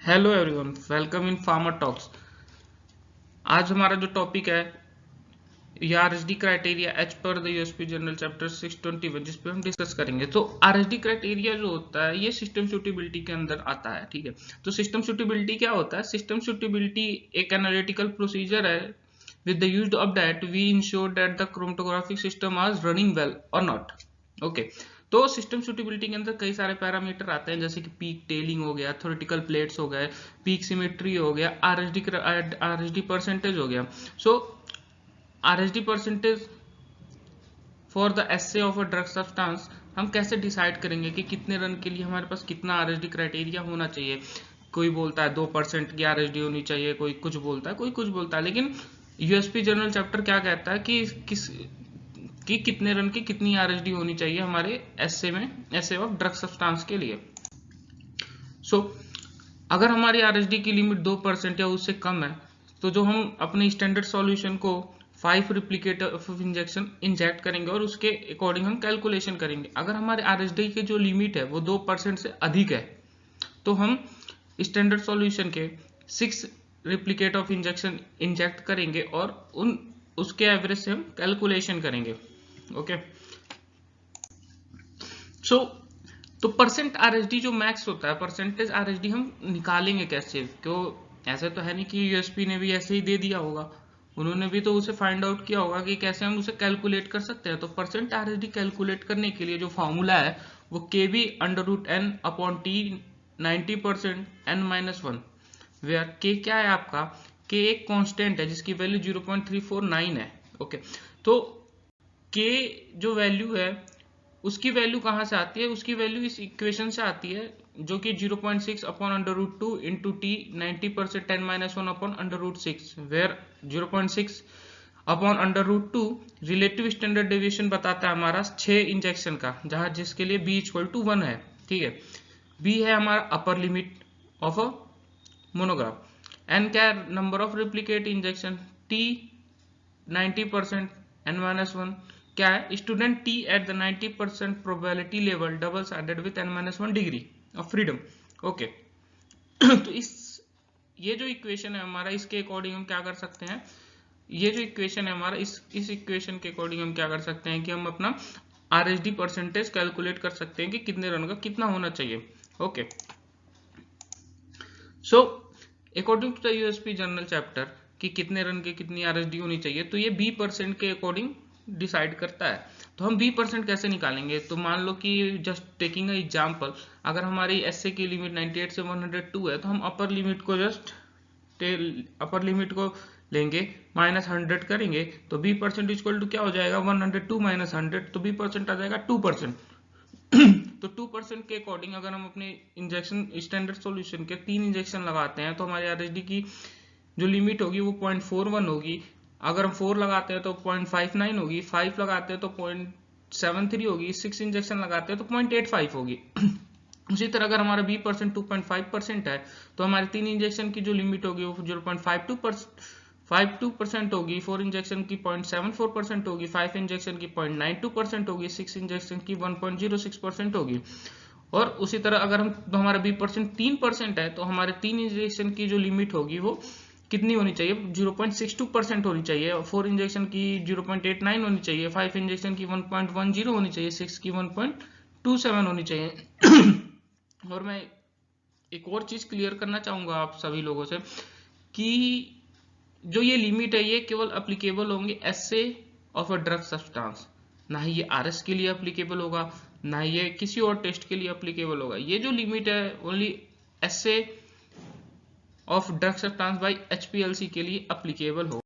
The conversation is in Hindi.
Hello everyone, welcome in farmer talks. आज हमारा जो टॉपिक है ये RSD criteria as per the USP general chapter 621, जिस पे हम डिस्कस करेंगे। तो आरएसडी क्राइटेरिया जो होता है ये सिस्टम सूटेबिलिटी के अंदर आता है। ठीक है, तो सिस्टम सूटेबिलिटी क्या होता है? सिस्टम सूटेबिलिटी एक एनालिटिकल प्रोसीजर है with the use of that we ensure that the chromatographic system is running well or not. Okay, तो सिस्टम सूटेबिलिटी के अंदर कई सारे पैरामीटर आते हैं, जैसे कि पीक टेलिंग हो गया, थ्योरेटिकल प्लेट्स हो गए, पीक सिमेट्री हो गया, आरएसडी परसेंटेज हो गया। So RSD percentage for the assay of a drug substance हम कैसे डिसाइड करेंगे कि कितने रन के लिए हमारे पास कितना आरएसडी क्राइटेरिया होना चाहिए? कोई बोलता है 2% की आरएसडी होनी चाहिए, कोई कुछ बोलता है, कोई कुछ बोलता है, लेकिन यूएसपी जनरल चैप्टर क्या कहता है कि कितने रन की कितनी आरएसडी होनी चाहिए हमारे एसे में, एसे ऑफ ड्रग सब्सटेंस के लिए। सो अगर हमारी आरएसडी की लिमिट 2% या उससे कम है, तो जो हम अपने स्टैंडर्ड सॉल्यूशन को 5 रिप्लिकेटर ऑफ इंजेक्शन इंजेक्ट करेंगे और उसके अकॉर्डिंग हम कैलकुलेशन करेंगे। अगर हमारे आरएसडी की जो लिमिट है वो 2% से अधिक है, तो हम स्टैंडर्ड सॉल्यूशन के 6 रिप्लिकेट ऑफ इंजेक्शन इंजेक्ट करेंगे और उसके एवरेज से हम कैलकुलेशन करेंगे। ओके, सो तो परसेंट आरएसडी जो मैक्स होता है, परसेंटेज आरएसडी हम निकालेंगे कैसे? क्यों, ऐसे तो है नहीं कि यूएसपी ने भी ऐसे ही दे दिया होगा, उन्होंने भी तो उसे फाइंड आउट किया होगा कि कैसे हम उसे कैलकुलेट कर सकते हैं। तो परसेंट आरएसडी कैलकुलेट करने के लिए जो फॉर्मूला है वो kb under root n upon t 90% n-1, where k क्या है आपका? के एक कांस्टेंट है जिसकी वैल्यू 0.349 है। ओके, तो के जो वैल्यू है उसकी वैल्यू कहां से आती है? उसकी वैल्यू इस इक्वेशन से आती है, जो कि 0.6 upon under root 2 into T 90% n-1 upon under root 6, where 0.6 upon under root 2 relative standard deviation बताता है हमारा 6 इंजेक्शन का, जहां जिसके लिए b इक्वल टू 1 है। ठीक है, b है हमारा upper limit of a monograph, n क्या है? Number of replicate injection, t 90% n-1 क्या है? Student t at the 90% probability level double sided with n-1 degree of freedom. Okay, तो ये जो इक्वेशन है हमारा, इसके अकॉर्डिंग हम क्या कर सकते हैं? ये जो इक्वेशन है हमारा, इस इक्वेशन के अकॉर्डिंग हम क्या कर सकते हैं कि हम अपना आरएसडी परसेंटेज कैलकुलेट कर सकते हैं कि कितने रन का कितना होना चाहिए। Okay, so according to the USP general chapter कि कितने रन के कितनी आरएसडी होनी चाहिए, तो ये b% के अकॉर्डिंग डिसाइड करता है। तो हम b% कैसे निकालेंगे? तो मान लो कि जस्ट टेकिंग अ एग्जांपल, अगर हमारी एसए की लिमिट 98 से 102 है, तो हम अपर लिमिट को लेंगे, -100 करेंगे, तो b% इक्वल टू क्या हो जाएगा? 102 माइनस 100, तो b% आ जाएगा 2%। तो 2% के अकॉर्डिंग अगर हम अपने इंजेक्शन स्टैंडर्ड सॉल्यूशन के 3 इंजेक्शन लगाते हैं, तो हमारी आरएसडी की जो लिमिट होगी वो 0.41 होगी। अगर हम 4 लगाते हैं तो 0.59 होगी, 5 लगाते हैं तो 0.73 होगी, 6 इंजेक्शन लगाते हैं तो 0.85 होगी। उसी तरह अगर हमारा b% 2.5% है, तो हमारे 3 इंजेक्शन की जो लिमिट होगी वो 0.52% होगी, 4 इंजेक्शन की 0.74% होगी, 5 इंजेक्शन की 0.92% होगी, 6 इंजेक्शन की 1.06% होगी। और उसी तरह अगर हमारा b% 3% है, तो हमारे 3 इंजेक्शन की जो लिमिट होगी वो कितनी होनी चाहिए? 0.62% होनी चाहिए, 4 इंजेक्शन की 0.89 होनी चाहिए, 5 इंजेक्शन की 1.10 होनी चाहिए, 6 की 1.27 होनी चाहिए। और मैं एक और चीज क्लियर करना चाहूंगा आप सभी लोगों से कि जो ये लिमिट है ये केवल अप्लीकेबल होंगे एसे ऑफ अ ड्रग सब्सटेंस, ना ही ये आरएस के लिए अप्लीकेबल होगा, ना ही ये किसी और टेस्ट के लिए अप्लीकेबल होगा। ये जो लिमिट है only essay of drug substance by HPLC के लिए अप्लीकेबल होगा।